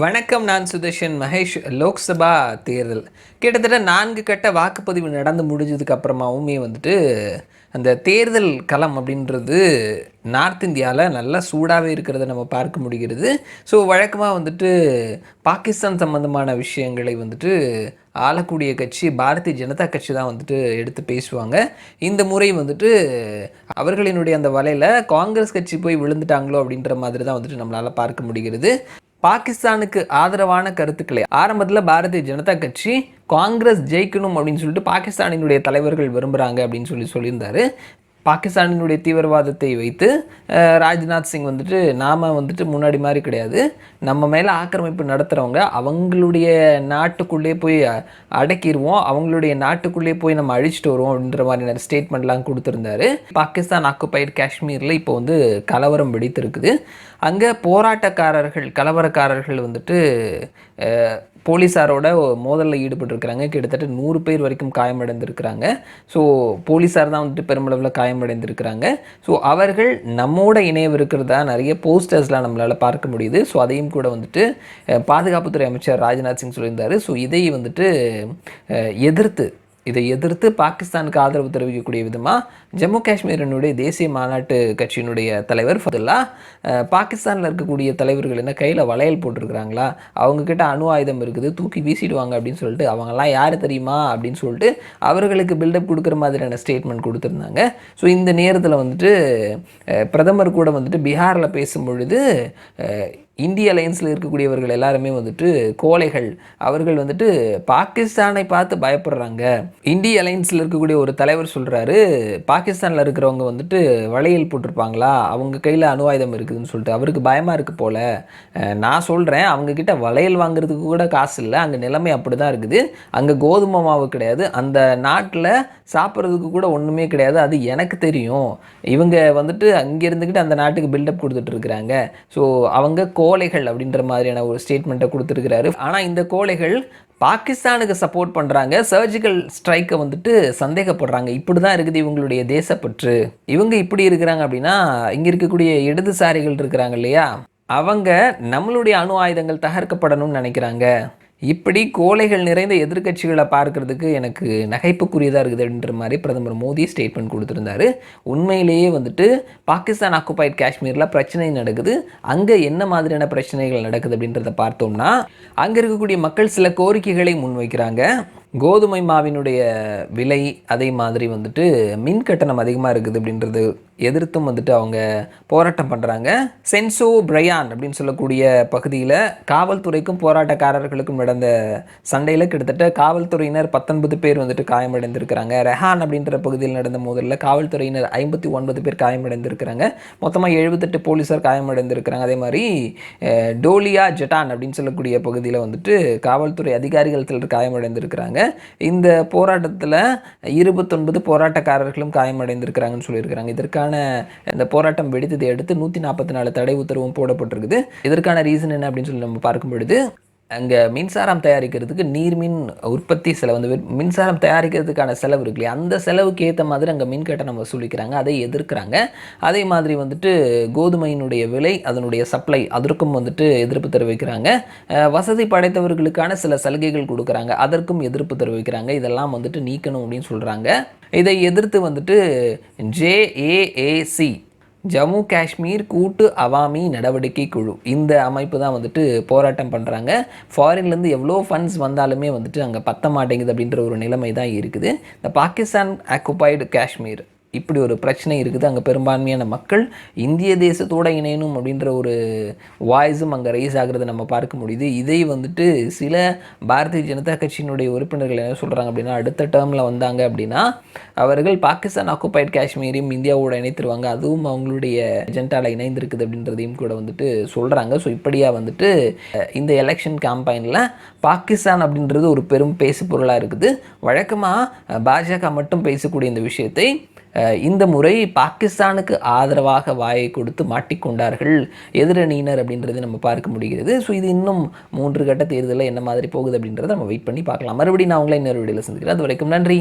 வணக்கம். நான் சுதர்ஷன் மகேஷ். லோக்சபா தேர்தல் கிட்டத்தட்ட 4 கட்ட வாக்குப்பதிவு நடந்து முடிஞ்சதுக்கு அப்புறமாவுமே அந்த தேர்தல் களம் அப்படின்றது நார்த் இந்தியாவில் நல்லா சூடாகவே இருக்கிறத நம்ம பார்க்க முடிகிறது. ஸோ வழக்கமாக பாகிஸ்தான் சம்மந்தமான விஷயங்களை ஆளக்கூடிய கட்சி பாரதிய ஜனதா கட்சி தான் எடுத்து பேசுவாங்க. இந்த முறை அவர்களினுடைய அந்த வலையில் காங்கிரஸ் கட்சி போய் விழுந்துட்டாங்களோ அப்படின்ற மாதிரி தான் நம்மளால் பார்க்க முடிகிறது. பாகிஸ்தானுக்கு ஆதரவான கருத்துக்களை ஆரம்பத்தில் பாரதிய ஜனதா கட்சி காங்கிரஸ் ஜெயிக்கணும் அப்படின்னு சொல்லிட்டு பாகிஸ்தானினுடைய தலைவர்கள் விரும்புகிறாங்க அப்படின்னு சொல்லியிருந்தாரு. பாகிஸ்தானினுடைய தீவிரவாதத்தை வைத்து ராஜ்நாத் சிங் நாம் முன்னாடி மாதிரி கிடையாது, நம்ம மேலே ஆக்கிரமிப்பு நடத்துகிறவங்க அவங்களுடைய நாட்டுக்குள்ளே போய் அடக்கிடுவோம், அவங்களுடைய நாட்டுக்குள்ளே போய் நம்ம அழிச்சிட்டு வருவோம் அப்படின்ற மாதிரியான ஸ்டேட்மெண்ட்லாம் கொடுத்துருந்தாரு. பாகிஸ்தான் ஆக்குபைடு காஷ்மீரில் இப்போ கலவரம் வெடித்திருக்குது. அங்கே போராட்டக்காரர்கள் கலவரக்காரர்கள் போலீஸாரோட மோதலில் ஈடுபட்டிருக்கிறாங்க. கிட்டத்தட்ட 100 பேர் வரைக்கும் காயமடைந்திருக்கிறாங்க. ஸோ போலீஸார் தான் பெருமளவில் காயமடைந்திருக்கிறாங்க. ஸோ அவர்கள் நம்மோட இணையவிருக்கிறதா நிறைய போஸ்டர்ஸ்லாம் நம்மளால் பார்க்க முடியுது. ஸோ அதையும் கூட பாதுகாப்புத்துறை அமைச்சர் ராஜ்நாத் சிங் சொல்லியிருந்தார். ஸோ இதை எதிர்த்து பாகிஸ்தானுக்கு ஆதரவு தெரிவிக்கக்கூடிய விதமாக ஜம்மு காஷ்மீரினுடைய தேசிய மாநாட்டு கட்சியினுடைய தலைவர் ஃபதுல்லா பாகிஸ்தானில் இருக்கக்கூடிய தலைவர்கள் என்ன கையில் வளையல் போட்டிருக்கிறாங்களா, அவங்கக்கிட்ட அணு ஆயுதம் இருக்குது, தூக்கி வீசிடுவாங்க அப்படின்னு சொல்லிட்டு அவங்கெல்லாம் யார் தெரியுமா அப்படின்னு சொல்லிட்டு அவர்களுக்கு பில்டப் கொடுக்குற மாதிரியான ஸ்டேட்மெண்ட் கொடுத்துருந்தாங்க. ஸோ இந்த நேரத்தில் பிரதமர் கூட பீகாரில் பேசும்பொழுது இந்திய அலையன்ஸில் இருக்கக்கூடியவர்கள் எல்லாருமே கோழைகள், அவர்கள் பாகிஸ்தானை பார்த்து பயப்படுறாங்க. இந்திய அலையன்ஸில் இருக்கக்கூடிய ஒரு தலைவர் சொல்கிறாரு, பாகிஸ்தானில் இருக்கிறவங்க வளையல் போட்டிருப்பாங்களா, அவங்க கையில் அணு ஆயுதம் இருக்குதுன்னு சொல்லிட்டு அவருக்கு பயமாக இருக்குது போல். நான் சொல்கிறேன், அவங்கக்கிட்ட வளையல் வாங்குறதுக்கு கூட காசு இல்லை, அங்கே நிலைமை அப்படி தான் இருக்குது. அங்கே கோதுமை மாவு கிடையாது, அந்த நாட்டில் சாப்பிட்றதுக்கு கூட ஒன்றுமே கிடையாது, அது எனக்கு தெரியும். இவங்க அங்கே இருந்துக்கிட்டு அந்த நாட்டுக்கு பில்டப் கொடுத்துட்ருக்குறாங்க. ஸோ அவங்க கோழைகள் அப்படின்ற மாதிரியான ஒரு ஸ்டேட்மெண்ட்டை கொடுத்துருக்கிறாரு. ஆனால் இந்த கோழைகள் பாகிஸ்தானுக்கு சப்போர்ட் பண்ணுறாங்க, சர்ஜிக்கல் ஸ்ட்ரைக்கை சந்தேகப்படுறாங்க. இப்படி தான் இருக்குது இவங்களுடைய தேசப்பற்று. இவங்க இப்படி இருக்கிறாங்க அப்படின்னா இங்கே இருக்கக்கூடிய இடதுசாரிகள் இருக்கிறாங்க இல்லையா, அவங்க நம்மளுடைய அணு ஆயுதங்கள் தகர்க்கப்படணும்னு நினைக்கிறாங்க. இப்படி கோழைகள் நிறைந்த எதிர்கட்சிகளை பார்க்கறதுக்கு எனக்கு நகைப்புக்குரியதாக இருக்குது அப்படின்ற மாதிரி பிரதமர் மோடி ஸ்டேட்மெண்ட் கொடுத்துருந்தாரு. உண்மையிலேயே பாகிஸ்தான் ஆக்குபைடு காஷ்மீரில் பிரச்சனை நடக்குது. அங்கே என்ன மாதிரியான பிரச்சனைகள் நடக்குது அப்படின்றத பார்த்தோம்னா, அங்கே இருக்கக்கூடிய மக்கள் சில கோரிக்கைகளை முன்வைக்கிறாங்க. கோதுமை மாவினுடைய விலை, அதே மாதிரி மின் கட்டணம் அதிகமாக இருக்குது அப்படின்றது எதிர்த்தும் அவங்க போராட்டம் பண்ணுறாங்க. சென்சோ பிரையான் அப்படின்னு சொல்லக்கூடிய பகுதியில் காவல்துறைக்கும் போராட்டக்காரர்களுக்கும் நடந்த சண்டையில் கிட்டத்தட்ட காவல்துறையினர் 19 பேர் காயமடைந்திருக்கிறாங்க. ரெஹான் அப்படின்ற பகுதியில் நடந்த மோதலில் காவல்துறையினர் 59 பேர் காயமடைந்திருக்கிறாங்க. மொத்தமாக 78 போலீஸார் காயமடைந்திருக்கிறாங்க. அதே மாதிரி டோலியா ஜட்டான் அப்படின்னு சொல்லக்கூடிய பகுதியில் காவல்துறை அதிகாரிகள் சிலர் காயமடைந்திருக்கிறாங்க. இந்த போராட்டத்தில் 29 போராட்டக்காரர்களும் காயமடைந்திருக்கிறாங்கன்னு சொல்லியிருக்கிறாங்க. இதற்கான இந்த போராட்டம் வெடித்ததை அடுத்து 144 தடை உத்தரவும் போடப்பட்டிருக்குது. இதற்கான ரீசன் என்ன அப்படின்னு சொல்லி நம்ம பார்க்கும் பொழுது, அங்கே மின்சாரம் தயாரிக்கிறதுக்கு நீர்மின் உற்பத்தி செலவு மின்சாரம் தயாரிக்கிறதுக்கான செலவு இருக்கு இல்லையா, அந்த செலவுக்கு ஏற்ற மாதிரி அங்கே மின் கட்டணம் வசூலிக்கிறாங்க, அதை எதிர்க்கிறாங்க. அதே மாதிரி கோதுமையினுடைய விலை, அதனுடைய சப்ளை, அதற்கும் எதிர்ப்பு தெரிவிக்கிறாங்க. வசதி படைத்தவர்களுக்கான சில சலுகைகள் கொடுக்குறாங்க, அதற்கும் எதிர்ப்பு தெரிவிக்கிறாங்க. இதெல்லாம் நீக்கணும் அப்படின்னு சொல்கிறாங்க. இதை எதிர்த்து JAAC ஜம்மு காஷ்மீர் கூட்டு அவாமி நடவடிக்கை குழு, இந்த அமைப்பு தான் போராட்டம் பண்ணுறாங்க. ஃபாரின்லேருந்து எவ்வளோ ஃபண்ட்ஸ் வந்தாலுமே அங்கே பத்த மாட்டேங்குது அப்படின்ற ஒரு நிலைமை தான் இருக்குது. இந்த பாகிஸ்தான் ஆக்குபைடு காஷ்மீர் இப்படி ஒரு பிரச்சனை இருக்குது. அங்கே பெரும்பான்மையான மக்கள் இந்திய தேசத்தோடு இணையணும் அப்படின்ற ஒரு வாய்ஸும் அங்கே ரைஸ் ஆகிறத நம்ம பார்க்க முடியுது. இதை சில பாரதிய ஜனதா கட்சியினுடைய உறுப்பினர்கள் என்ன சொல்கிறாங்க அப்படின்னா, அடுத்த டேர்மில் வந்தாங்க அப்படின்னா அவர்கள் பாகிஸ்தான் ஆக்குபைடு காஷ்மீரையும் இந்தியாவோடு இணைத்துருவாங்க, அதுவும் அவங்களுடைய எஜெண்டாவில் இணைந்திருக்குது அப்படின்றதையும் கூட சொல்கிறாங்க. ஸோ இப்படியாக இந்த எலெக்ஷன் கேம்பெயினில் பாகிஸ்தான் அப்படின்றது ஒரு பெரும் பேசு பொருளாக இருக்குது. வழக்கமாக பாஜக மட்டும் பேசக்கூடிய இந்த விஷயத்தை இந்த முறை பாகிஸ்தானுக்கு ஆதரவாக வாயை கொடுத்து மாட்டிக்கொண்டார்கள் எதிரணியினர் அப்படின்றது நம்ம பார்க்க முடிகிறது. ஸோ இது இன்னும் 3 கட்ட தேர்தலில் என்ன மாதிரி போகுது அப்படின்றத நம்ம வெயிட் பண்ணி பார்க்கலாம். மறுபடியும் நான் உங்களை இன்னொரு வீடியோவில் சந்திக்கிறேன். அது வரைக்கும் நன்றி.